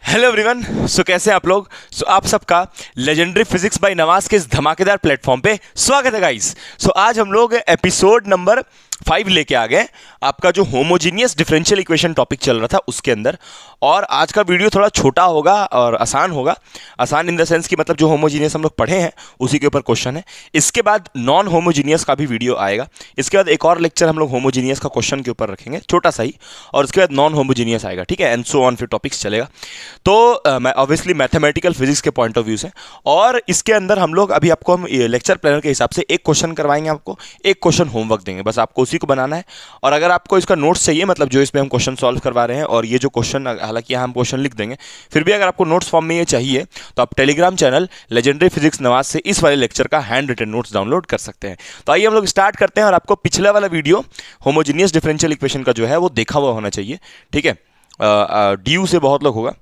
Hello everyone. सो कैसे हैं आप लोग। आप सबका लेजेंडरी फिजिक्स बाय नवाज के इस धमाकेदार प्लेटफॉर्म पे स्वागत है गाइस। आज हम लोग एपिसोड नंबर 5 लेके आ गए। आपका जो होमोजीनियस डिफरेंशियल इक्वेशन टॉपिक चल रहा था उसके अंदर। और आज का वीडियो थोड़ा छोटा होगा और आसान होगा। आसान इन द सेंस कि मतलब जो होमोजीनियस हम लोग पढ़े हैं उसी के ऊपर क्वेश्चन है। इसके बाद नॉन होमोजीनियस का भी वीडियो आएगा। इसके बाद एक और लेक्चर हम लोग होमोजीनियस का क्वेश्चन के ऊपर रखेंगे, छोटा सा ही। और उसके बाद नॉन होमोजीनियस आएगा, ठीक है, एंड सो ऑन, फिर टॉपिक्स चलेगा। तो मैं ऑब्वियसली मैथमेटिकल फिजिक्स के पॉइंट ऑफ व्यू से। और इसके अंदर हम लोग अभी आपको हम लेक्चर प्लानर के हिसाब से एक क्वेश्चन करवाएंगे, आपको एक क्वेश्चन होमवर्क देंगे, बस आपको उसी को बनाना है। और अगर आपको इसका नोट्स चाहिए, मतलब जो इसमें हम क्वेश्चन सॉल्व करवा रहे हैं और ये जो क्वेश्चन, हालांकि यहाँ हम क्वेश्चन लिख देंगे, फिर भी अगर आपको नोट्स फॉर्म में ये चाहिए तो आप Telegram channel legendary physics Nawaz से इस वाले लेक्चर का हैंड रिटन नोट्स डाउनलोड कर सकते हैं। तो आइए हम लोग स्टार्ट करते हैं। और आपको पिछला वाला वीडियो होमोजीनियस डिफरेंशियल इक्वेशन का जो है वो देखा हुआ होना चाहिए, ठीक है। ड्यू से बहुत लोग होगा,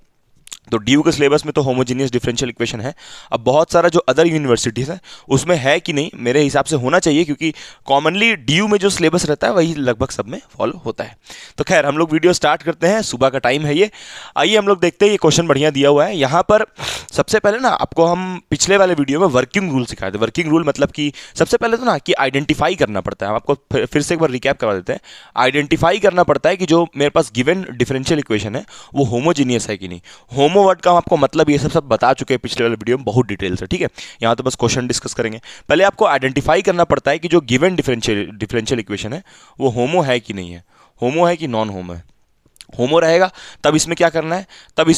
तो ड्यू के सिलेबस में तो होमोजीनियस डिफरेंशियल इक्वेशन है। अब बहुत सारा जो अदर यूनिवर्सिटीज़ है उसमें है कि नहीं, मेरे हिसाब से होना चाहिए, क्योंकि कॉमनली ड्यू में जो सिलेबस रहता है वही लगभग सब में फॉलो होता है। तो खैर हम लोग वीडियो स्टार्ट करते हैं। सुबह का टाइम है ये। आइए हम लोग देखते हैं। ये क्वेश्चन बढ़िया दिया हुआ है यहाँ पर। सबसे पहले ना आपको हम पिछले वाले वीडियो में वर्किंग रूल सिखाए थे। वर्किंग रूल मतलब कि सबसे पहले तो ना कि आइडेंटिफाई करना पड़ता है। हम आपको फिर से एक बार रिकैप करवा देते हैं। आइडेंटिफाई करना पड़ता है कि जो मेरे पास गिवन डिफरेंशियल इक्वेशन है वो होमोजीनियस है कि नहीं। होमो वर्ड का हम आपको मतलब ये सब बता चुके हैं पिछले वाले वीडियो में बहुत डिटेल से, ठीक है। यहाँ तो बस क्वेश्चन डिस्कस करेंगे। पहले आपको आइडेंटिफाई करना पड़ता है कि जो गिवन डिफरेंशियल इक्वेशन है वो होमो है कि नहीं है, होमो है कि नॉन होमो है। होमो रहेगा तब इसमें क्या करना है, तब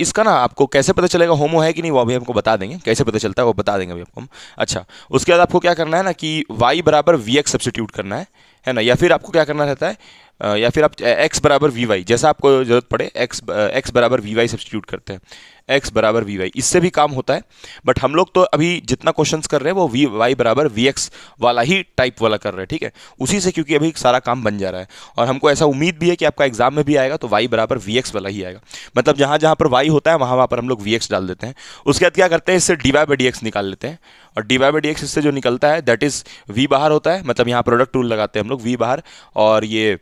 इसका ना आपको कैसे पता चलेगा होमो है कि नहीं, वो अभी हमको बता देंगे। कैसे पता चलता है वो बता देंगे अभी आपको हम। अच्छा, उसके बाद आपको क्या करना है ना कि y बराबर वी एक्स सब्सटीट्यूट करना है ना। या फिर आपको क्या करना रहता है, या फिर आप x बराबर वी वाई, जैसा आपको जरूरत पड़े, x बराबर वी वाई सब्सटीट्यूट करते हैं। x बराबर वी वाई, इससे भी काम होता है। बट हम लोग तो अभी जितना क्वेश्चंस कर रहे हैं वो वी वाई बराबर वी एक्स वाला ही टाइप वाला कर रहे हैं, ठीक है, उसी से, क्योंकि अभी सारा काम बन जा रहा है। और हमको ऐसा उम्मीद भी है कि आपका एग्जाम में भी आएगा तो y बराबर वी एक्स वाला ही आएगा। मतलब जहाँ जहाँ पर y होता है वहाँ पर हम लोग वी एक्स डाल देते हैं। उसके बाद क्या करते हैं, इससे d y by d x निकाल लेते हैं। और d y by d x इससे जो निकलता है दैट इज v बाहर होता है, मतलब यहाँ प्रोडक्ट रूल लगाते हैं हम लोग, v बाहर। और ये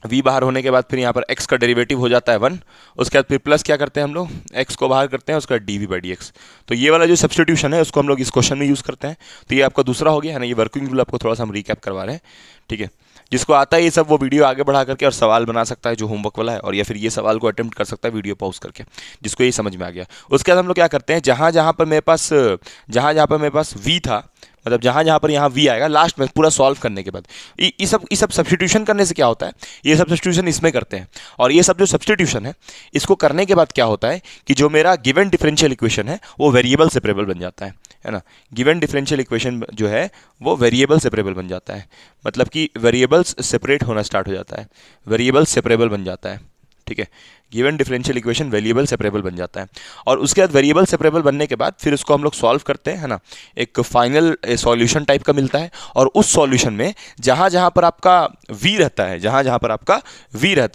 v बाहर होने के बाद फिर यहाँ पर x का डेरिवेटिव हो जाता है 1। उसके बाद फिर प्लस क्या करते हैं हम लोग, x को बाहर करते हैं, उसका d v by d x. तो ये वाला जो सब्सटीट्यूशन है उसको हम लोग इस क्वेश्चन में यूज़ करते हैं। तो ये आपका दूसरा हो गया है ना। ये वर्किंग रूल आपको थोड़ा सा हम रिकैप करवा रहे हैं, ठीक है। जिसको आता है ये सब वो वीडियो आगे बढ़ा करके और सवाल बना सकता है जो होमवर्क वाला है, और या फिर ये सवाल को अटेम्प्ट कर सकता है वीडियो पॉज करके, जिसको ये समझ में आ गया। उसके बाद हम लोग क्या करते हैं, जहाँ जहाँ पर मेरे पास v था, मतलब जहाँ जहाँ पर यहाँ v आएगा लास्ट में पूरा सॉल्व करने के बाद, ये सब सब्सटीट्यूशन करने से क्या होता है, ये सब सब्सटीट्यूशन इसमें करते हैं। और ये सब जो सब्सटीट्यूशन है इसको करने के बाद क्या होता है कि जो मेरा गिवन डिफरेंशियल इक्वेशन है वो वेरिएबल सेपरेबल बन जाता है ना। गिवन डिफरेंशियल इक्वेशन जो है वो वेरिएबल सेपरेबल बन जाता है, मतलब कि वेरिएबल्स सेपरेट होना स्टार्ट हो जाता है, वेरिएबल सेपरेबल बन जाता है, ठीक है। Given differential equation variable separable बन जाता है। और उसके बाद वेरिएबल सेपरेबल बनने के बाद फिर उसको हम लोग सॉल्व करते हैं, है ना। एक फाइनल सॉल्यूशन टाइप का मिलता है। और उस सॉल्यूशन में जहाँ जहाँ पर आपका v रहता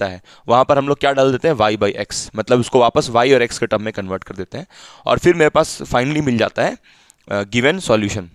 है, वहाँ पर हम लोग क्या डाल देते हैं, y बाई एक्स, मतलब उसको वापस y और x के टर्म में कन्वर्ट कर देते हैं। और फिर मेरे पास फाइनली मिल जाता है given solution,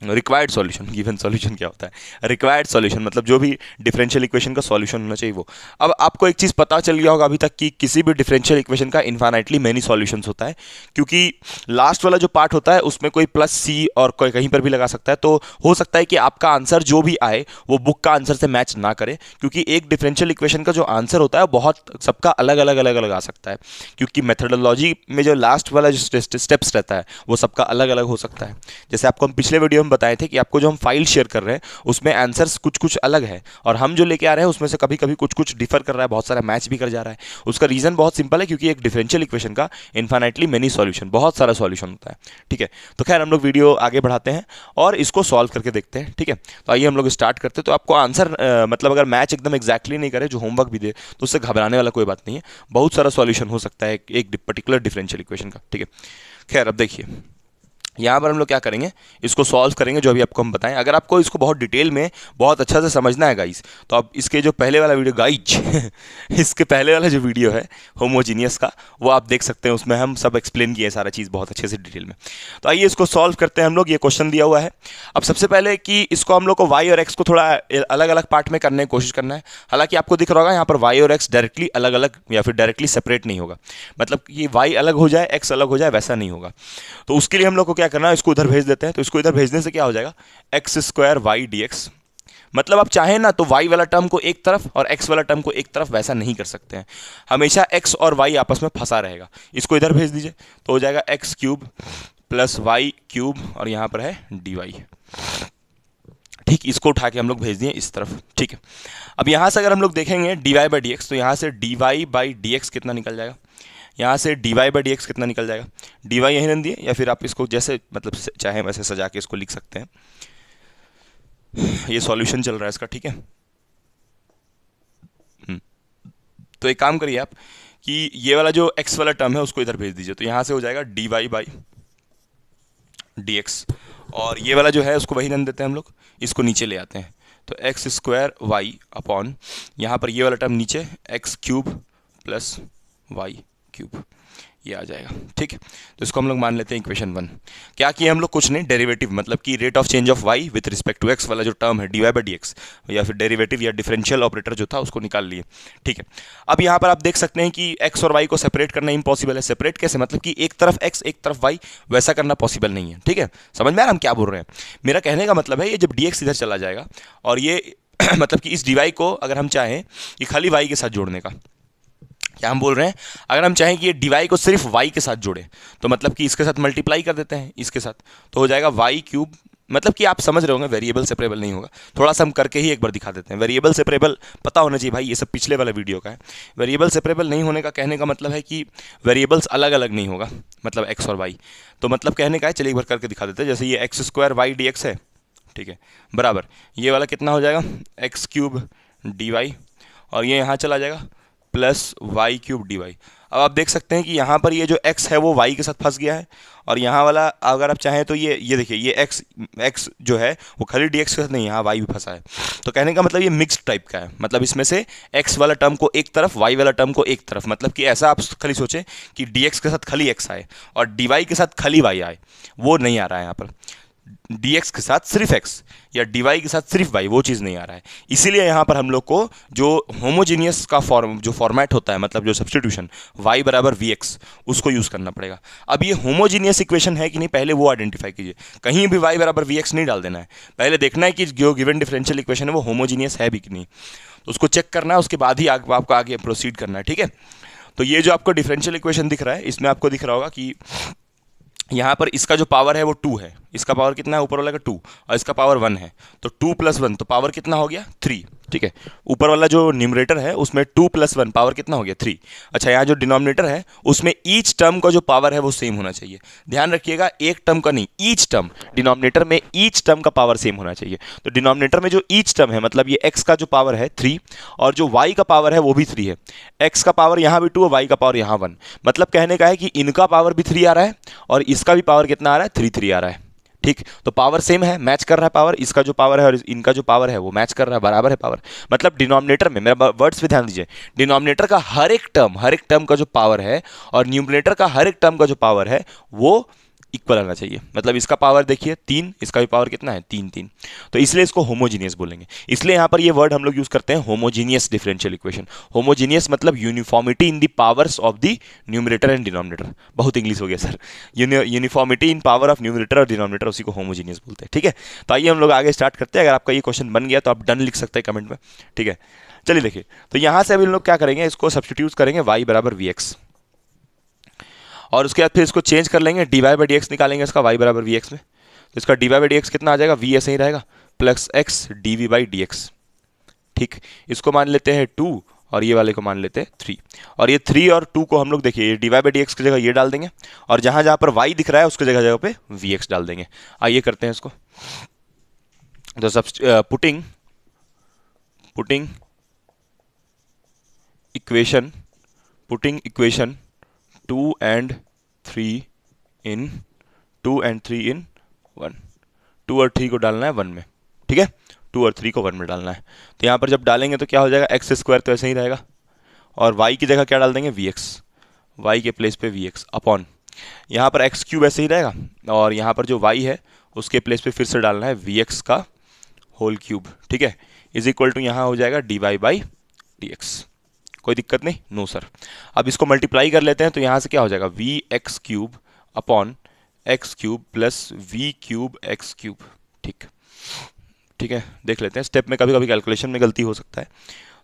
required solution. Given solution क्या होता है, रिक्वायर्ड सॉल्यूशन, मतलब जो भी डिफरेंशियल इक्वेशन का सॉल्यूशन होना चाहिए वो। अब आपको एक चीज़ पता चल गया होगा अभी तक कि किसी भी डिफरेंशियल इक्वेशन का इन्फाइनाइटली मेनी सॉल्यूशंस होता है, क्योंकि लास्ट वाला जो पार्ट होता है उसमें कोई प्लस सी और कोई कहीं पर भी लगा सकता है। तो हो सकता है कि आपका आंसर जो भी आए वो बुक का आंसर से मैच ना करे, क्योंकि एक डिफरेंशियल इक्वेशन का जो आंसर होता है बहुत सबका अलग अलग आ सकता है, क्योंकि मेथडोलॉजी में जो लास्ट वाला जो स्टेप्स रहता है वो सबका अलग अलग हो सकता है। जैसे आपको हम पिछले वीडियो में बताए थे कि आपको जो हम फाइल शेयर कर रहे हैं उसमें आंसर्स कुछ कुछ अलग है, और हम जो लेके आ रहे हैं उसमें से कभी कभी कुछ कुछ डिफर कर रहा है, बहुत सारा मैच भी कर जा रहा है। उसका रीजन बहुत सिंपल है, क्योंकि एक डिफरेंशियल इक्वेशन का इन्फाइनाइटली मेनी सॉल्यूशन, बहुत सारा सॉल्यूशन होता है, ठीक है। तो खैर हम लोग वीडियो आगे बढ़ाते हैं और इसको सॉल्व करके देखते हैं, ठीक है। तो आइए हम लोग स्टार्ट करते हैं। तो आपको आंसर मतलब अगर मैच एकदम एक्जैक्टली नहीं करे, जो होमवर्क भी दे, तो उससे घबराने वाला कोई बात नहीं है। बहुत सारा सॉल्यूशन हो सकता है एक पर्टिकुलर डिफरेंशियल इक्वेशन का, ठीक है। खैर अब देखिए, यहाँ पर हम लोग क्या करेंगे, इसको सॉल्व करेंगे जो अभी आपको हम बताएं। अगर आपको इसको बहुत डिटेल में बहुत अच्छा से समझना है गाइस, तो आप इसके जो पहले वाला वीडियो गाइज इसके पहले वाला जो वीडियो है होमोजीनियस का, वो आप देख सकते हैं। उसमें हम सब एक्सप्लेन किए सारा चीज़ बहुत अच्छे से डिटेल में। तो आइए इसको सॉल्व करते हैं हम लोग। ये क्वेश्चन दिया हुआ है। अब सबसे पहले कि इसको हम लोग को वाई और एक्स को थोड़ा अलग अलग पार्ट में करने की कोशिश करना है। हालांकि आपको दिख रहा होगा यहाँ पर वाई और एक्स डायरेक्टली अलग अलग या फिर डायरेक्टली सेपरेट नहीं होगा, मतलब कि वाई अलग हो जाए एक्स अलग हो जाए वैसा नहीं होगा। तो उसके लिए हम लोग को क्या करना है, इसको इधर भेज देते हैं। तो इसको इधर भेजने से क्या हो जाएगा, x square y d x. मतलब आप चाहें ना तो y वाला टर्म को एक तरफ और x वाला टर्म को एक तरफ वैसा नहीं कर सकते हैं, हमेशा x और y आपस में फंसा रहेगा। इसको इधर भेज दीजिए तो हो जाएगा x cube plus y cube और यहाँ पर है डी वाई। ठीक, इसको उठा के हम लोग भेज दिए इस तरफ। ठीक है, अब यहाँ से अगर हम लोग देखेंगे d y by d x, तो यहाँ से d y by d x कितना निकल जाएगा, यहाँ से d y by d x कितना निकल जाएगा। डी वाई यहीं रन दिए, या फिर आप इसको जैसे मतलब चाहे वैसे सजा के इसको लिख सकते हैं। ये सॉल्यूशन चल रहा है इसका, ठीक है। तो एक काम करिए आप कि ये वाला जो x वाला टर्म है उसको इधर भेज दीजिए। तो यहाँ से हो जाएगा d y by d x, और ये वाला जो है उसको वही रन देते हैं हम लोग, इसको नीचे ले आते हैं। तो एक्स स्क्वायर वाई अपॉन यहाँ पर ये वाला टर्म नीचे x cube plus y cube, ये आ जाएगा। ठीक है, तो इसको हम लोग मान लेते हैं इक्वेशन 1। क्या किए हम लोग, कुछ नहीं, डेरिवेटिव मतलब कि rate of change of y with respect to x वाला जो टर्म है d y by d x, या फिर डेरिवेटिव या डिफरेंशियल ऑपरेटर जो था उसको निकाल लिए। ठीक है, अब यहाँ पर आप देख सकते हैं कि एक्स और वाई को सेपरेट करना इम्पॉसिबल है। सेपरेट कैसे, मतलब कि एक तरफ एक्स एक तरफ वाई, वैसा करना पॉसिबल नहीं है। ठीक है, समझ में आ रहा हम क्या बोल रहे हैं। मेरा कहने का मतलब है ये जब डी एक्स इधर चला जाएगा और ये मतलब कि इस डी वाई को अगर हम चाहें कि खाली वाई के साथ जोड़ने का, क्या हम बोल रहे हैं, अगर हम चाहें कि ये डी को सिर्फ y के साथ जोड़े, तो मतलब कि इसके साथ मल्टीप्लाई कर देते हैं इसके साथ, तो हो जाएगा y क्यूब। मतलब कि आप समझ रहे होंगे वेरिएबल सेपरेबल नहीं होगा, थोड़ा सा हम करके ही एक बार दिखा देते हैं। वेरिएबल सेपरेबल पता होना चाहिए भाई, ये सब पिछले वाला वीडियो का है। वेरिएबल सेपरेबल नहीं होने का कहने का मतलब है कि वेरिएबल्स अलग अलग नहीं होगा, मतलब एक्स और वाई। तो मतलब कहने का है, चलिए एक बार करके दिखा देते हैं। जैसे ये x square y d x है, ठीक है, बराबर ये वाला कितना हो जाएगा, एक्स क्यूब डी वाई, और ये यहाँ चला जाएगा plus y cube d y. अब आप देख सकते हैं कि यहाँ पर ये जो x है वो y के साथ फंस गया है, और यहाँ वाला अगर आप चाहें तो ये देखिए ये x जो है वो खाली dx के साथ नहीं, यहाँ y भी फंसा है। तो कहने का मतलब ये मिक्स्ड टाइप का है, मतलब इसमें से x वाला टर्म को एक तरफ, y वाला टर्म को एक तरफ, मतलब कि ऐसा आप खाली सोचें कि dx के साथ खाली x आए और dy के साथ खाली y आए, वो नहीं आ रहा है यहाँ पर। dx के साथ सिर्फ x या dy के साथ सिर्फ y, वो चीज़ नहीं आ रहा है। इसीलिए यहाँ पर हम लोग को जो होमोजीनियस का जो फॉर्मेट होता है, मतलब जो सब्स्टिट्यूशन y बराबर vx, उसको यूज़ करना पड़ेगा। अब ये होमोजीनियस इक्वेशन है कि नहीं, पहले वो आइडेंटिफाई कीजिए। कहीं भी y बराबर vx नहीं डाल देना है, पहले देखना है कि जो गिवन डिफरेंशियल इक्वेशन है वो होमोजीनियस है भी कि नहीं, तो उसको चेक करना है, उसके बाद ही आपको आगे प्रोसीड करना है। ठीक है, तो ये जो आपको डिफरेंशियल इक्वेशन दिख रहा है, इसमें आपको दिख रहा होगा कि यहाँ पर इसका जो पावर है वो 2 है, इसका पावर कितना है ऊपर वाला का 2, और इसका पावर 1 है, तो 2 + 1 तो पावर कितना हो गया 3। ठीक है, ऊपर वाला जो न्यूमरेटर है उसमें 2 + 1 पावर कितना हो गया 3। अच्छा, यहाँ जो डिनोमिनेटर है उसमें ईच टर्म का जो पावर है वो सेम होना चाहिए। ध्यान रखिएगा, एक टर्म का नहीं, ईच टर्म, डिनोमिनेटर में ईच टर्म का पावर सेम होना चाहिए। तो डिनोमिनेटर में जो ईच टर्म है, मतलब ये x का जो पावर है 3 और जो y का पावर है वो भी 3 है। x का पावर यहाँ भी 2 और y का पावर यहाँ 1, मतलब कहने का है कि इनका पावर भी 3 आ रहा है और इसका भी पावर कितना आ रहा है 3 आ रहा है। ठीक, तो पावर सेम है, मैच कर रहा है पावर, इसका जो पावर है और इनका जो पावर है वो मैच कर रहा है, बराबर है पावर। मतलब डिनोमिनेटर में, मेरा वर्ड्स पे ध्यान दीजिए, डिनोमिनेटर का हर एक टर्म का जो पावर है और न्यूमरेटर का हर एक टर्म का जो पावर है वो इक्वल आना चाहिए। मतलब इसका पावर देखिए 3, इसका भी पावर कितना है 3, तो इसलिए इसको होमोजीनियस बोलेंगे। इसलिए यहाँ पर ये वर्ड हम लोग यूज करते हैं होमोजीनियस डिफरेंशियल इक्वेशन। होमोजीनियस मतलब uniformity in the powers of the numerator and denominator. बहुत इंग्लिश हो गया sir, uniformity in power of numerator और डिनोमिनेटर, उसी को होमोजीनियस बोलते हैं। ठीक है, तो आइए हम लोग आगे स्टार्ट करते हैं। अगर आपका ये क्वेश्चन बन गया तो आप डन लिख सकते हैं कमेंट में। ठीक है, चलिए देखिए, तो यहाँ से अभी हम लोग क्या करेंगे, इसको सब्सटीट्यूट करेंगे y बराबर vx, और उसके बाद फिर इसको चेंज कर लेंगे, d y by d x निकालेंगे इसका y बराबर वी एक्स में। तो इसका d y by d x कितना आ जाएगा, v ऐसे ही रहेगा plus x d v by d x. ठीक, इसको मान लेते हैं 2 और ये वाले को मान लेते हैं 3, और ये 3 और 2 को हम लोग देखिए ये d y by d x की जगह ये डाल देंगे, और जहाँ जहाँ पर y दिख रहा है उसकी जगह जगह पे वी एक्स डाल देंगे। आइए करते हैं इसको। तो सब putting equation 2 and 3 in 2 and 3 इन 1, 2 और 3 को डालना है 1 में, ठीक है, 2 और 3 को 1 में डालना है। तो यहाँ पर जब डालेंगे तो क्या हो जाएगा, एक्स स्क्वायर तो ऐसे ही रहेगा, और y की जगह क्या डाल देंगे, vx, y के प्लेस पे vx अपॉन, यहाँ पर एक्स क्यूब ऐसे ही रहेगा, और यहाँ पर जो y है उसके प्लेस पे फिर से डालना है vx का होल क्यूब, ठीक है, इज इक्वल टू यहाँ हो जाएगा dy बाई dx। कोई दिक्कत नहीं, नो सर। अब इसको मल्टीप्लाई कर लेते हैं तो यहाँ से क्या हो जाएगा, v x cube upon x cube plus v cube x cube, ठीक, ठीक है। देख लेते हैं, स्टेप में कभी कभी कैलकुलेशन में गलती हो सकता है।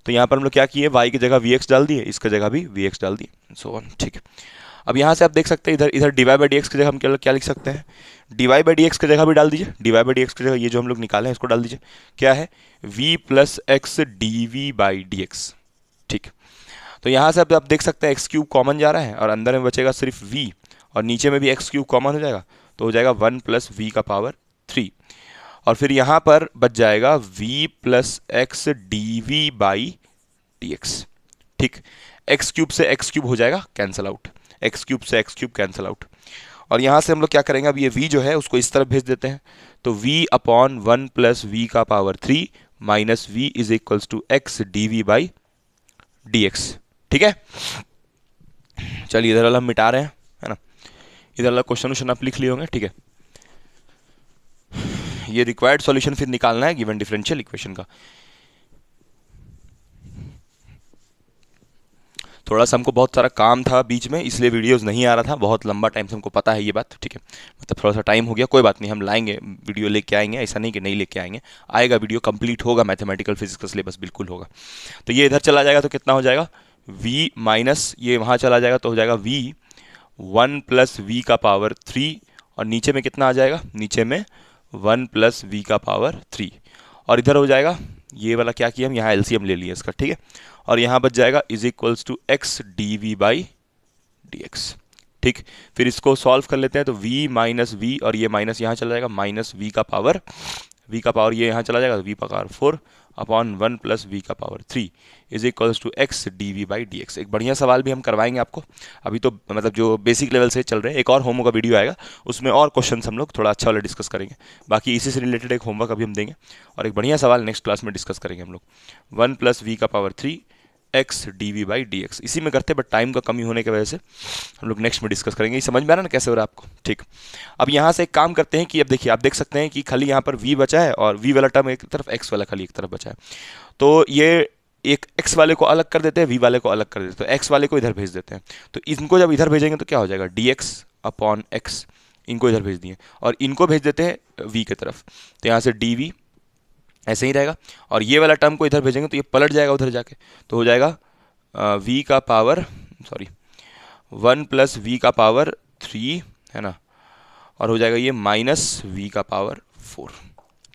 तो यहाँ पर हम लोग क्या किए, y की जगह वी एक्स डाल दिए, इसकी जगह भी वी एक्स डाल दिए, सो ऑन, ठीक है। अब यहाँ से आप देख सकते हैं इधर इधर d y by d x की जगह हम क्या क्या लिख सकते हैं, d y by d x की जगह भी डाल दीजिए, d y by d x की जगह ये जो हम लोग निकाले हैं इसको डाल दीजिए, क्या है, v plus x d v by d x, ठीक। तो यहाँ से आप देख सकते हैं एक्स क्यूब कॉमन जा रहा है और अंदर में बचेगा सिर्फ v, और नीचे में भी एक्स क्यूब कॉमन हो जाएगा, तो हो जाएगा 1 प्लस वी का पावर 3, और फिर यहाँ पर बच जाएगा v plus x d v by d x, ठीक। एक्स क्यूब से एक्स क्यूब हो जाएगा कैंसल आउट, एक्स क्यूब से एक्स क्यूब कैंसल आउट, और यहाँ से हम लोग क्या करेंगे, अब ये v जो है उसको इस तरफ भेज देते हैं, तो v अपॉन 1 प्लस वी का power 3 minus v is equals to x d v by d x, ठीक है। चलिए इधर वाला हम मिटा रहे हैं, है ना, इधर वाला क्वेश्चन आप लिख लिए होंगे, ठीक है। ये रिक्वायर्ड सॉल्यूशन फिर निकालना है गिवन डिफरेंशियल इक्वेशन का। थोड़ा सा हमको बहुत सारा काम था बीच में, इसलिए वीडियोस नहीं आ रहा था बहुत लंबा टाइम से, हमको पता है ये बात, ठीक है, मतलब थोड़ा सा टाइम हो गया, कोई बात नहीं, हम लाएंगे वीडियो, लेके आएंगे, ऐसा नहीं कि नहीं लेके आएंगे, आएगा वीडियो, कंप्लीट होगा, मैथमेटिकल फिजिक्स का सिलेबस बिल्कुल होगा। तो ये इधर चला जाएगा तो कितना हो जाएगा, v माइनस ये वहाँ चला जाएगा तो हो जाएगा v 1 प्लस वी का पावर 3, और नीचे में कितना आ जाएगा, नीचे में 1 प्लस वी का पावर 3, और इधर हो जाएगा ये वाला क्या किया हम, यहाँ एलसीएम ले लिया इसका, ठीक है, और यहाँ बच जाएगा is equals to x d v by d x, ठीक। फिर इसको सॉल्व कर लेते हैं, तो v माइनस वी, और ये माइनस यहाँ चला जाएगा, माइनस v का पावर ये यहाँ चला जाएगा, v का पावर 4 अपॉन 1 प्लस वी का power 3 is equals to x d v by d x. एक बढ़िया सवाल भी हम करवाएंगे आपको, अभी तो मतलब जो बेसिक लेवल से चल रहे हैं, एक और होमवर्क का वीडियो आएगा, उसमें और क्वेश्चन हम लोग थोड़ा अच्छा वाला डिस्कस करेंगे, बाकी इसी से रिलेटेड एक होमवर्क अभी हम देंगे, और एक बढ़िया सवाल नेक्स्ट क्लास में डिस्कस करेंगे हम लोग। 1 प्लस वी का power 3 x d v by d x, इसी में करते हैं, बट टाइम का कमी होने की वजह से हम लोग नेक्स्ट में डिस्कस करेंगे। ये समझ में आ रहा है ना कैसे हो रहा है आपको, ठीक। अब यहाँ से एक काम करते हैं कि अब देखिए, आप देख सकते हैं कि खाली यहाँ पर v बचा है, और v वाला टर्म एक तरफ, x वाला खाली एक तरफ बचा है, तो ये एक x वाले को अलग कर देते हैं, v वाले को अलग कर देते हैं, तो x वाले को इधर भेज देते हैं, तो इनको जब इधर भेजेंगे तो क्या हो जाएगा, dx अपॉन x, इनको इधर भेज दिए, और इनको भेज देते हैं v की तरफ, तो यहाँ से dv ऐसे ही रहेगा, और ये वाला टर्म को इधर भेजेंगे तो ये पलट जाएगा उधर जाके, तो हो जाएगा v का पावर 1 प्लस वी का पावर 3, है ना, और हो जाएगा ये माइनस v का पावर 4,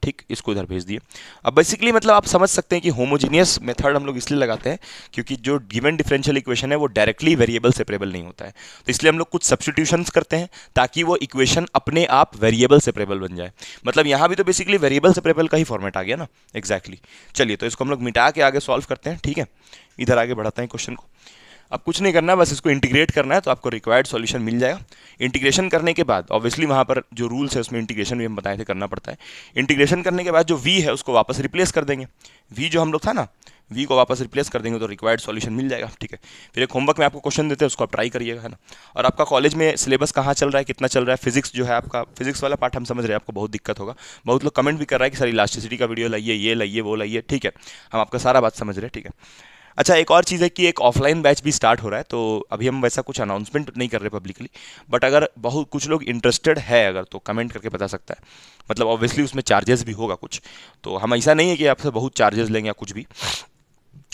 ठीक, इसको इधर भेज दिए। अब बेसिकली मतलब आप समझ सकते हैं कि होमोजीनियस मेथड हम लोग इसलिए लगाते हैं क्योंकि जो गिवन डिफरेंशियल इक्वेशन है वो डायरेक्टली वेरिएबल सेपरेबल नहीं होता है, तो इसलिए हम लोग कुछ सब्स्टिट्यूशंस करते हैं ताकि वो इक्वेशन अपने आप वेरिएबल सेपरेबल बन जाए। मतलब यहाँ भी तो बेसिकली वेरिएबल सेपरेबल का ही फॉर्मेट आ गया ना, एग्जैक्टली। चलिए तो इसको हम लोग मिटा के आगे सॉल्व करते हैं, ठीक है, इधर आगे बढ़ाते हैं क्वेश्चन को। अब कुछ नहीं करना, बस इसको इंटीग्रेट करना है, तो आपको रिक्वायर्ड सॉल्यूशन मिल जाएगा। इंटीग्रेशन करने के बाद ऑब्वियसली वहाँ पर जो रूल्स है उसमें इंटीग्रेशन भी हम बताए थे करना पड़ता है। इंटीग्रेशन करने के बाद जो v है उसको वापस रिप्लेस कर देंगे, v जो हम लोग था ना, v को वापस रिप्लेस कर देंगे तो रिक्वायर्ड सॉल्यूशन मिल जाएगा, ठीक है। फिर एक होमवर्क में आपको क्वेश्चन देते हैं, उसको आप ट्राई करिएगा, है ना। और आपका कॉलेज में सिलेबस कहाँ चल रहा है, कितना चल रहा है, फिजिक्स जो है आपका, फिजिक्स वाला पार्ट हम समझ रहे हैं आपको बहुत दिक्कत होगा। बहुत लोग कमेंट भी कर रहा है कि सर इलास्टिसिटी का वीडियो लाइए, ये लाइए, वो लाइए, ठीक है, हम आपका सारा बात समझ रहे हैं, ठीक है। अच्छा, एक और चीज़ है कि एक ऑफलाइन बैच भी स्टार्ट हो रहा है, तो अभी हम वैसा कुछ अनाउंसमेंट नहीं कर रहे पब्लिकली, बट अगर बहुत कुछ लोग इंटरेस्टेड है अगर, तो कमेंट करके बता सकता है। मतलब ऑब्वियसली उसमें चार्जेस भी होगा कुछ, तो हम ऐसा नहीं है कि आपसे बहुत चार्जेस लेंगे या कुछ भी।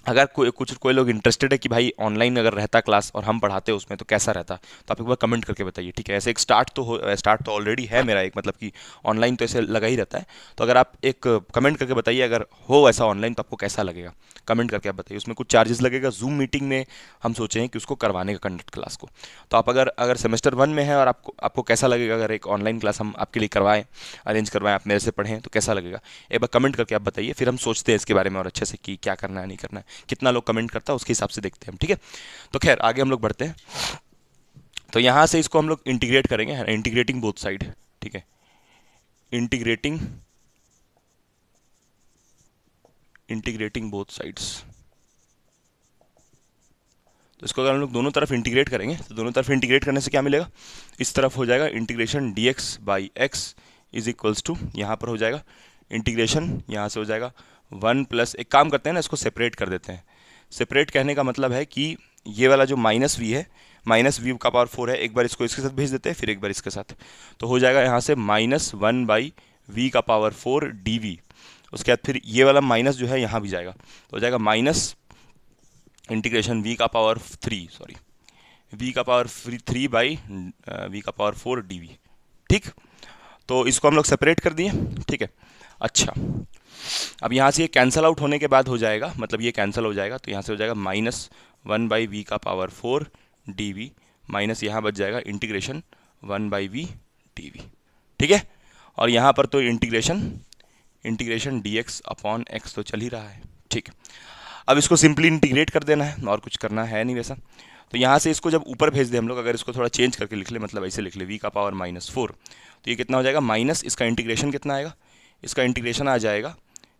अगर कोई लोग इंटरेस्टेड है कि भाई ऑनलाइन अगर रहता क्लास और हम पढ़ाते उसमें तो कैसा रहता, तो आप एक बार कमेंट करके बताइए, ठीक है। ऐसे एक स्टार्ट तो ऑलरेडी है मेरा एक, मतलब कि ऑनलाइन तो ऐसे लगा ही रहता है, तो अगर आप एक कमेंट करके बताइए अगर हो ऐसा ऑनलाइन तो आपको कैसा लगेगा, कमेंट करके आप बताइए। उसमें कुछ चार्जेस लगेगा, जूम मीटिंग में हम सोचे हैं कि उसको करवाने का कंडक्ट क्लास को, तो आप अगर सेमेस्टर 1 में है और आपको कैसा लगेगा अगर एक ऑनलाइन क्लास हम आपके लिए करवाएं, अरेंज करवाएं, आप मेरे से पढ़ें तो कैसा लगेगा, एक बार कमेंट करके आप बताइए। फिर हम सोचते हैं इसके बारे में और अच्छे से कि क्या करना है नहीं करना है, कितना लोग कमेंट करता है उसके हिसाब से देखते हैं हम, ठीक है। तो खैर आगे हम लोग बढ़ते हैं। तो यहाँ से इसको हम लोग इंटीग्रेट करेंगे, है ना, इंटीग्रेटिंग बोथ साइड, ठीक है, इंटीग्रेटिंग बोथ साइड्स। तो इसको अगर हम लोग दोनों तरफ इंटीग्रेट करेंगे तो दोनों तरफ इंटीग्रेट करने से क्या मिलेगा, इस तरफ हो जाएगा integration dx by x is equals to, यहाँ पर हो जाएगा इंटीग्रेशन, यहाँ से हो जाएगा 1 प्लस, एक काम करते हैं ना, इसको सेपरेट कर देते हैं। सेपरेट कहने का मतलब है कि ये वाला जो माइनस वी है, माइनस वी का पावर 4 है, एक बार इसको इसके साथ भेज देते हैं, फिर एक बार इसके साथ, तो हो जाएगा यहाँ से -1 बाई वी का पावर 4 डी। उसके बाद फिर ये वाला माइनस जो है यहाँ भी जाएगा, तो हो जाएगा माइनस इंटीग्रेशन वी का पावर 3, सॉरी, वी का पावर 3 बाई वी का पावर 4 डी। ठीक, तो इसको हम लोग सेपरेट कर दिए, ठीक है। अच्छा, अब यहाँ से ये कैंसल आउट होने के बाद हो जाएगा, मतलब ये कैंसिल हो जाएगा, तो यहाँ से हो जाएगा -1 बाई वी का पावर 4 डी वी, माइनस यहाँ बच जाएगा integration 1 by v d v, ठीक है। और यहाँ पर तो integration d x upon x तो चल ही रहा है, ठीक। अब इसको सिंपली इंटीग्रेट कर देना है, और कुछ करना है नहीं वैसा। तो यहाँ से इसको जब ऊपर भेज दें हम लोग, अगर इसको थोड़ा चेंज करके लिख ले, मतलब ऐसे लिख ले वी का पावर -4, तो ये कितना हो जाएगा, माइनस इसका इंटीग्रेशन कितना आएगा, इसका इंटीग्रेशन आ जाएगा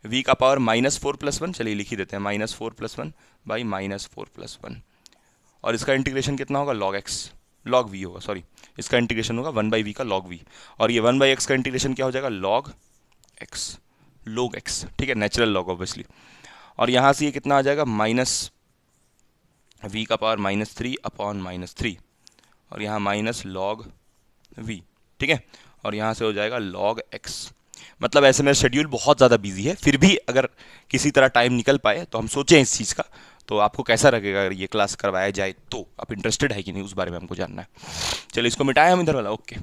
वी का पावर -4 + 1, चलिए लिख ही देते हैं, -4 + 1 बाई -4 + 1, और इसका इंटीग्रेशन कितना होगा, लॉग वी होगा, सॉरी, इसका इंटीग्रेशन होगा 1 बाई वी का लॉग वी, और ये 1 बाई एक्स का इंटीग्रेशन क्या हो जाएगा, लॉग एक्स, ठीक है, नेचुरल लॉग ऑब्वियसली। और यहाँ से ये कितना आ जाएगा, माइनस वी का पावर -3 अपॉन -3, और यहाँ माइनस लॉग वी, ठीक है, और यहाँ से हो जाएगा लॉग एक्स। मतलब ऐसे मेरा शेड्यूल बहुत ज़्यादा बिजी है, फिर भी अगर किसी तरह टाइम निकल पाए तो हम सोचें इस चीज़ का, तो आपको कैसा लगेगा अगर ये क्लास करवाया जाए, तो आप इंटरेस्टेड है कि नहीं उस बारे में हमको जानना है। चलिए इसको मिटाएं हम इधर वाला, ओके,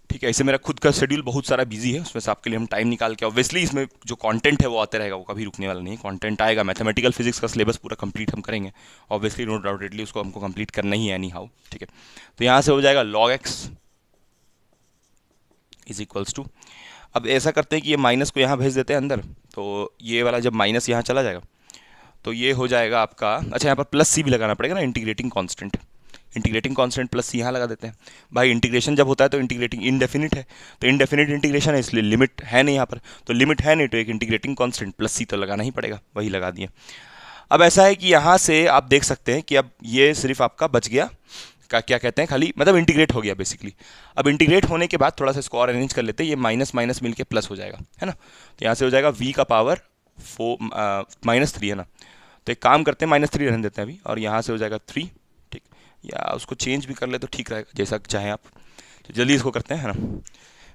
ठीक है। ऐसे मेरा खुद का शेड्यूल बहुत सारा बिजी है, उसमें से आपके लिए हम टाइम निकाल के, ऑब्वियसली इसमें जो कंटेंट है वो आते रहेगा, वो कभी रुकने वाला नहीं, कंटेंट आएगा। मैथमेटिकल फिजिक्स का सिलेबस पूरा कंप्लीट हम करेंगे, ऑब्वियसली नो डाउटेडली उसको हमको कंप्लीट करना ही है एनी हाउ, ठीक है। तो यहाँ से हो जाएगा log x is equals to, अब ऐसा करते हैं कि ये माइनस को यहाँ भेज देते हैं अंदर, तो ये वाला जब माइनस यहाँ चला जाएगा तो ये हो जाएगा आपका, अच्छा यहाँ पर प्लस सी भी लगाना पड़ेगा ना, इंटीग्रेटिंग कांस्टेंट प्लस सी यहाँ लगा देते हैं। भाई इंटीग्रेशन जब होता है तो इंटीग्रेटिंग इनडेफिनिट है, तो इनडेफिनिट इंटीग्रेशन है, इसलिए लिमिट है नहीं यहाँ पर, तो लिमिट है नहीं, तो एक इंटीग्रेटिंग कांस्टेंट प्लस सी तो लगाना ही पड़ेगा, वही लगा दिए। अब ऐसा है कि यहाँ से आप देख सकते हैं कि अब ये सिर्फ आपका बच गया, क्या कहते हैं, खाली मतलब इंटीग्रेट हो गया बेसिकली। अब इंटीग्रेट होने के बाद थोड़ा सा इसको और अरेंज कर लेते हैं, ये माइनस माइनस मिलके प्लस हो जाएगा, है ना। तो यहाँ से हो जाएगा वी का पावर -3, है ना, तो एक काम करते हैं -3 रहने देते हैं अभी, और यहाँ से हो जाएगा 3, ठीक, या उसको चेंज भी कर ले तो ठीक रहेगा, जैसा चाहें आप। तो जल्दी इसको करते हैं, है ना।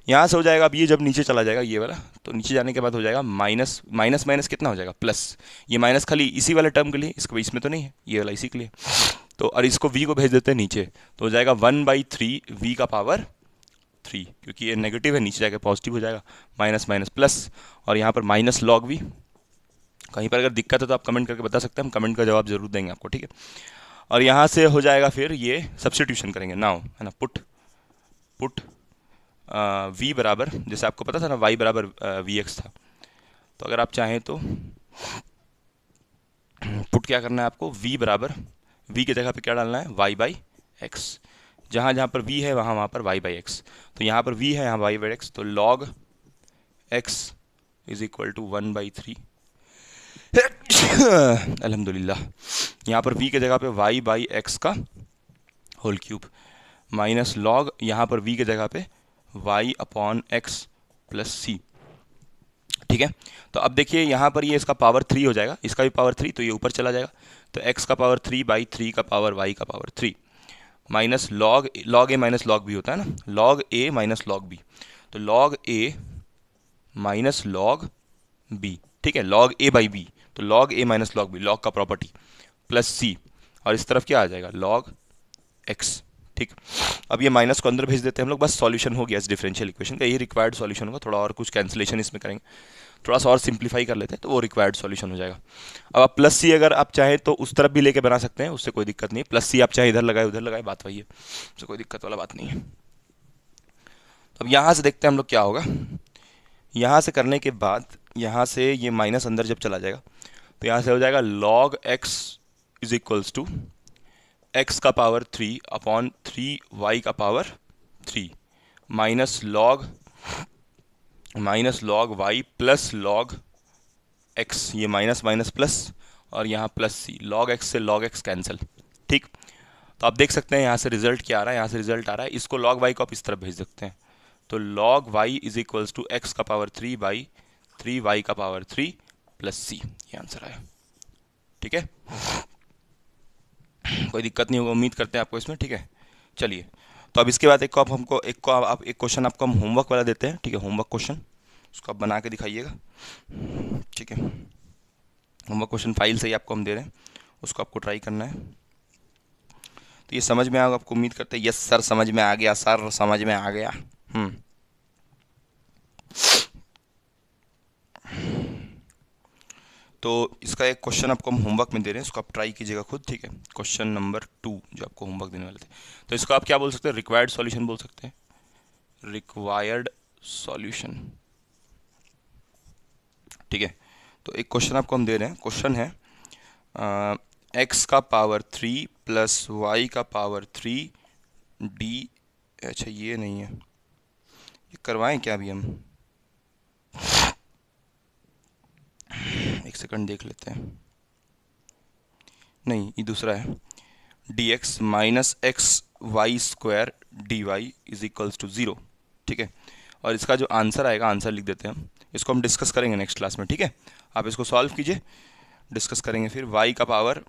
यहाँ से हो जाएगा, अब ये जब नीचे चला जाएगा ये वाला, तो नीचे जाने के बाद हो जाएगा माइनस माइनस कितना हो जाएगा, प्लस। ये माइनस खाली इसी वाले टर्म के लिए, इसमें तो नहीं है, ये वाला इसी के लिए, तो और इसको v को भेज देते हैं नीचे, तो हो जाएगा 1/3 v का पावर 3, क्योंकि ये नेगेटिव है, नीचे जाकर पॉजिटिव हो जाएगा, माइनस माइनस प्लस, और यहाँ पर माइनस लॉग v। कहीं पर अगर दिक्कत है तो आप कमेंट करके बता सकते हैं, हम कमेंट का जवाब जरूर देंगे आपको, ठीक है। और यहाँ से हो जाएगा, फिर ये सब्सटीट्यूशन करेंगे नाउ, है ना, पुट v बराबर, जैसे आपको पता था ना y बराबर vx था, तो अगर आप चाहें तो पुट क्या करना है आपको, v बराबर, v की जगह पे क्या डालना है, y/x, जहाँ जहाँ पर v है वहाँ पर y/x, तो यहाँ पर v है, यहाँ y/x, तो log x is equal to 1/3 अल्हम्दुलिल्लाह, यहाँ पर v की जगह पे y/x का होल क्यूब, माइनस लॉग यहाँ पर v की जगह पे y/x प्लस c, ठीक है। तो अब देखिए यहाँ पर ये इसका पावर 3 हो जाएगा, इसका भी पावर 3, तो ये ऊपर चला जाएगा, तो x का पावर 3/3 का पावर y का power 3, minus log a minus log b होता है ना, log a minus log b, तो log a minus log b, ठीक है, लॉग a बाई b, तो log a minus log b, log का प्रॉपर्टी, प्लस c, और इस तरफ क्या आ जाएगा, लॉग x, ठीक। अब ये माइनस को अंदर भेज देते हैं हम लोग, बस सॉल्यूशन हो गया इस डिफरेंशियल इक्वेशन का, ये रिक्वायर्ड सॉल्यूशन होगा, थोड़ा और कुछ कैंसिलेशन इसमें करेंगे, थोड़ा सा और सिंप्लीफाई कर लेते हैं, तो वो रिक्वायर्ड सॉल्यूशन हो जाएगा। अब आप प्लस सी अगर आप चाहें तो उस तरफ भी लेके बना सकते हैं, उससे कोई दिक्कत नहीं है, प्लस सी आप चाहे इधर लगाए उधर लगाए, बात वही है, उससे कोई दिक्कत वाला बात नहीं है। अब यहाँ से देखते हैं हम लोग क्या होगा, यहाँ से करने के बाद यहाँ से ये माइनस अंदर जब चला जाएगा, तो यहाँ से हो जाएगा log x is equals to x का पावर 3 अपॉन 3y का power 3 minus log y plus log x, ये माइनस माइनस प्लस और यहाँ प्लस सी, लॉग x से लॉग x कैंसिल। ठीक, तो आप देख सकते हैं यहाँ से रिजल्ट क्या आ रहा है, यहाँ से रिजल्ट आ रहा है, इसको log y को आप इस तरफ भेज सकते हैं, तो log y is equals to x का पावर 3 बाई 3y का पावर 3 प्लस सी, ये आंसर आया। ठीक है, कोई दिक्कत नहीं होगा, उम्मीद करते हैं आपको इसमें। ठीक है, चलिए, तो अब इसके बाद एक क्वेश्चन आपको हम होमवर्क वाला देते हैं। ठीक है, होमवर्क क्वेश्चन, उसको आप बना के दिखाइएगा। ठीक है, होमवर्क क्वेश्चन फाइल से ही आपको हम दे रहे हैं, उसको आपको ट्राई करना है। तो ये समझ में आएगा आपको, उम्मीद करते हैं। यस सर, समझ में आ गया सर, समझ में आ गया। तो इसका एक क्वेश्चन आपको हम होमवर्क में दे रहे हैं, इसको आप ट्राई कीजिएगा खुद। ठीक है, क्वेश्चन नंबर 2 जो आपको होमवर्क देने वाले थे, तो इसको आप क्या बोल सकते हैं, रिक्वायर्ड सॉल्यूशन बोल सकते हैं, रिक्वायर्ड सॉल्यूशन। ठीक है, तो एक क्वेश्चन आपको हम दे रहे हैं, क्वेश्चन है x का पावर 3 प्लस y का पावर 3 डी, अच्छा ये नहीं है, ये करवाएं क्या अभी हम, एक सेकंड देख लेते हैं, नहीं ये दूसरा है, dx minus x y square d y is equals to 0। ठीक है, और इसका जो आंसर आएगा, आंसर लिख देते हैं हम, इसको हम डिस्कस करेंगे नेक्स्ट क्लास में। ठीक है, आप इसको सॉल्व कीजिए, डिस्कस करेंगे फिर y का पावर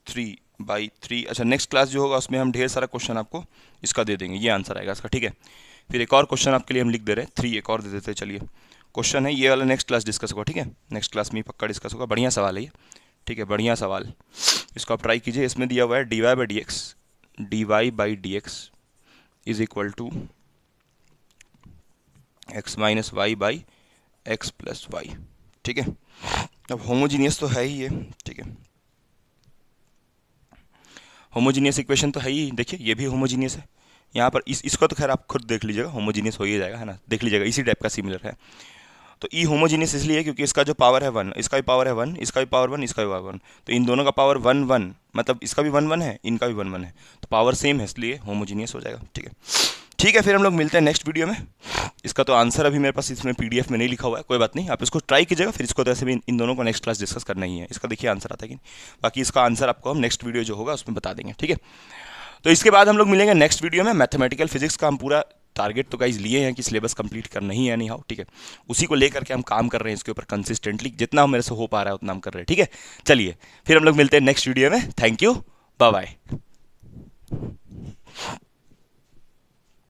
3/3। अच्छा, नेक्स्ट क्लास जो होगा उसमें हम ढेर सारा क्वेश्चन आपको इसका दे देंगे, ये आंसर आएगा इसका। ठीक है, फिर एक और क्वेश्चन आपके लिए हम लिख दे रहे हैं, 3 एक और दे देते हैं। चलिए, क्वेश्चन है ये वाला, नेक्स्ट क्लास डिस्कस होगा। ठीक है, नेक्स्ट क्लास में पक्का डिस्कस होगा, बढ़िया सवाल है ये। ठीक है, बढ़िया सवाल, इसको आप ट्राई कीजिए। इसमें दिया हुआ है dy/dx is equal to x minus y by x plus y. ठीक है, अब होमोजीनियस तो है ही ये। ठीक है, होमोजीनियस इक्वेशन तो है ही, देखिए ये भी होमोजीनियस है। यहाँ पर इसको तो खैर आप खुद देख लीजिएगा, होमोजीनियस हो ही जाएगा, है ना, देख लीजिएगा, इसी टाइप का सिमिलर है। तो ई होमोजीनियस इसलिए क्योंकि इसका जो पावर है 1, इसका भी पावर है 1, इसका भी पावर 1, इसका भी पावर 1, तो इन दोनों का पावर 1 1, मतलब इसका भी 1 1 है, इनका भी 1 1 है, तो पावर सेम है, इसलिए होमोजीनियस हो जाएगा। ठीक है, ठीक है, फिर हम लोग मिलते हैं नेक्स्ट वीडियो में। इसका तो आंसर अभी मेरे पास इसमें PDF में नहीं लिखा हुआ है, कोई बात नहीं, आप इसको ट्राई कीजिएगा, फिर इसको तो ऐसे भी इन दोनों को नेक्स्ट क्लास डिस्कस करना ही है। इसका देखिए आंसर आता है कि नहीं, बाकी इसका आंसर आपको हम नेक्स्ट वीडियो जो होगा उसमें बता देंगे। ठीक है, तो इसके बाद हम लोग मिलेंगे नेक्स्ट वीडियो में। मैथमेटिकल फिजिक्स का हम पूरा टारगेट तो गाइज लिए हैं कि सिलेबस कंप्लीट करना ही है, नहीं हाउ। ठीक है, उसी को लेकर के हम काम कर रहे हैं, इसके ऊपर कंसिस्टेंटली, जितना मेरे से हो पा रहा है उतना हम कर रहे हैं। ठीक है, चलिए फिर हम लोग मिलते हैं नेक्स्ट वीडियो में। Thank you, bye bye.